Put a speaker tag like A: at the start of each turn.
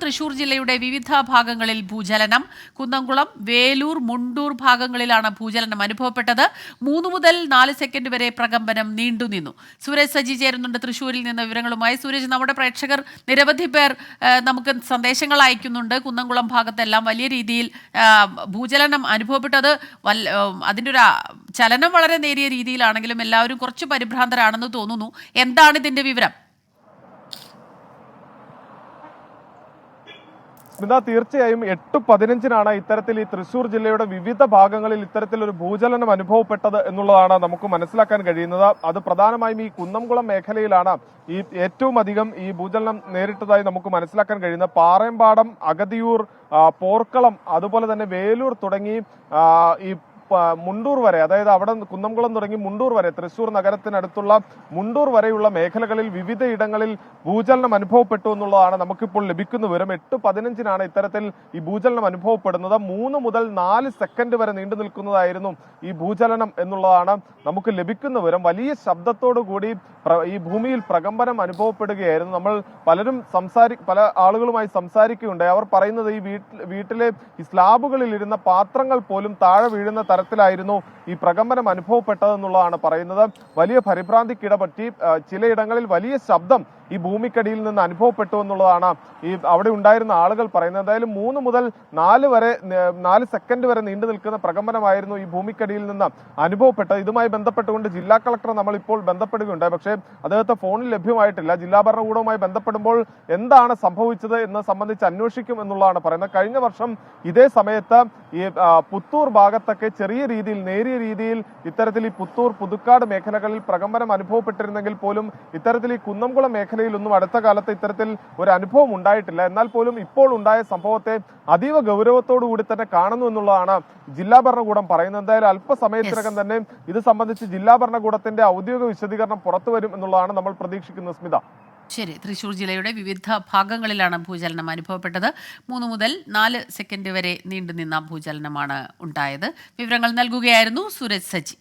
A: തൃശൂർ ജില്ലയുടെ വിവിധ ഭാഗങ്ങളിൽ ഭൂചലനം. കുന്നംകുളം, വേലൂർ, മുണ്ടൂർ ഭാഗങ്ങളിലാണ് ഭൂചലനം അനുഭവപ്പെട്ടത്. 3 മുതൽ 4 സെക്കൻഡ് വരെ പ്രകമ്പനം നീണ്ടുനിന്നു. സൂരജ് സജി ചേരുന്നുണ്ട് തൃശൂരിൽ നിന്ന് വിവരങ്ങളുമായി. സൂരജ്, നമ്മുടെ പ്രേക്ഷകർ നിരവധി പേർ നമുക്ക് സന്ദേശങ്ങൾ അയക്കുന്നുണ്ട്. കുന്നംകുളം ഭാഗത്തെല്ലാം വലിയ രീതിയിൽ ഭൂചലനം അനുഭവപ്പെട്ടത്. അതിൻ്റെ ഒരു ചലനം വളരെ നേരിയ രീതിയിലാണെങ്കിലും എല്ലാവരും കുറച്ച് പരിഭ്രാന്തരാണെന്ന് തോന്നുന്നു. എന്താണ് ഇതിന്റെ വിവരം?
B: സ്മിത, തീർച്ചയായും 8:15 ഇത്തരത്തിൽ ഈ തൃശൂർ ജില്ലയുടെ വിവിധ ഭാഗങ്ങളിൽ ഇത്തരത്തിലൊരു ഭൂചലനം അനുഭവപ്പെട്ടത് എന്നുള്ളതാണ് നമുക്ക് മനസ്സിലാക്കാൻ കഴിയുന്നത്. അത് പ്രധാനമായും ഈ കുന്നംകുളം മേഖലയിലാണ് ഈ ഏറ്റവും അധികം ഈ ഭൂചലനം നേരിട്ടതായി നമുക്ക് മനസ്സിലാക്കാൻ കഴിയുന്നത്. പാറേമ്പാടം, അഗതിയൂർ, പോർക്കളം, അതുപോലെ തന്നെ വേലൂർ തുടങ്ങി ഈ മുണ്ടൂർ വരെ, അതായത് അവിടെ കുന്നംകുളം തുടങ്ങി മുണ്ടൂർ വരെ, തൃശൂർ നഗരത്തിനടുത്തുള്ള മുണ്ടൂർ വരെയുള്ള മേഖലകളിൽ വിവിധ ഇടങ്ങളിൽ ഭൂചലനം അനുഭവപ്പെട്ടു എന്നുള്ളതാണ് നമുക്കിപ്പോൾ ലഭിക്കുന്ന വിവരം. 8:15 ഇത്തരത്തിൽ ഈ ഭൂചലനം അനുഭവപ്പെടുന്നത്. 3 മുതൽ 4 സെക്കൻഡ് വരെ നീണ്ടു നിൽക്കുന്നതായിരുന്നു ഈ ഭൂചലനം എന്നുള്ളതാണ് നമുക്ക് ലഭിക്കുന്ന വിവരം. വലിയ ശബ്ദത്തോടു കൂടി ഈ ഭൂമിയിൽ പ്രകമ്പനം അനുഭവപ്പെടുകയായിരുന്നു. നമ്മൾ പല ആളുകളുമായി സംസാരിക്കുകയുണ്ടായി. അവർ പറയുന്നത് ഈ വീട്ടിലെ ഈ സ്ലാബുകളിൽ ഇരുന്ന പാത്രങ്ങൾ പോലും താഴെ വീഴുന്ന തരത്തിലായിരുന്നു ഈ പ്രകമ്പനം അനുഭവപ്പെട്ടതെന്നുള്ളതാണ് പറയുന്നത്. വലിയ പരിഭ്രാന്തിക്കിടപറ്റി ചിലയിടങ്ങളിൽ വലിയ ശബ്ദം ഈ ഭൂമിക്കടിയിൽ നിന്ന് അനുഭവപ്പെട്ടു എന്നുള്ളതാണ് ഈ അവിടെ ഉണ്ടായിരുന്ന ആളുകൾ പറയുന്നത്. എന്തായാലും 3 മുതൽ 4 സെക്കൻഡ് വരെ നീണ്ടു നിൽക്കുന്ന പ്രകമ്പനമായിരുന്നു ഈ ഭൂമിക്കടിയിൽ നിന്ന് അനുഭവപ്പെട്ടത്. ഇതുമായി ബന്ധപ്പെട്ടുകൊണ്ട് ജില്ലാ കളക്ടർ നമ്മൾ ഇപ്പോൾ ബന്ധപ്പെടുകയുണ്ടായി. പക്ഷേ അദ്ദേഹത്തെ ഫോണിൽ ലഭ്യമായിട്ടില്ല. ജില്ലാ ഭരണകൂടവുമായി ബന്ധപ്പെടുമ്പോൾ എന്താണ് സംഭവിച്ചത് എന്ന് സംബന്ധിച്ച് അന്വേഷിക്കും എന്നുള്ളതാണ് പറയുന്നത്. കഴിഞ്ഞ വർഷം ഇതേ സമയത്ത് ഈ പുത്തൂർ ഭാഗത്തൊക്കെ ചെറിയ രീതിയിൽ, നേരിയ രീതിയിൽ ഇത്തരത്തിൽ ഈ പുത്തൂർ, പുതുക്കാട് മേഖലകളിൽ പ്രകമ്പനം അനുഭവപ്പെട്ടിരുന്നെങ്കിൽ പോലും ഇത്തരത്തിൽ ഈ കുന്നംകുളം മേഖലയിലൊന്നും അടുത്ത കാലത്ത് ഇത്തരത്തിൽ ഒരു അനുഭവം ഉണ്ടായിട്ടില്ല. എന്നാൽ പോലും ഇപ്പോൾ ഉണ്ടായ സംഭവത്തെ അതീവ ഗൗരവത്തോടു കൂടി തന്നെ കാണുന്നു എന്നുള്ളതാണ് ജില്ലാ ഭരണകൂടം പറയുന്നത്. എന്തായാലും അല്പസമയത്തിനകം തന്നെ ഇത് സംബന്ധിച്ച് ജില്ലാ ഭരണകൂടത്തിന്റെ ഔദ്യോഗിക വിശദീകരണം പുറത്തുവരും എന്നുള്ളതാണ് നമ്മൾ പ്രതീക്ഷിക്കുന്നത്. സ്മിത,
A: ശരി. തൃശൂർ ജില്ലയുടെ വിവിധ ഭാഗങ്ങളിലാണ് ഭൂചലനം അനുഭവപ്പെട്ടത്. 3 മുതൽ 4 സെക്കൻഡ് വരെ നീണ്ടുനിന്ന ഭൂചലനമാണ് ഉണ്ടായത്. വിവരങ്ങൾ നൽകുകയായിരുന്നു സൂരജ് സജി.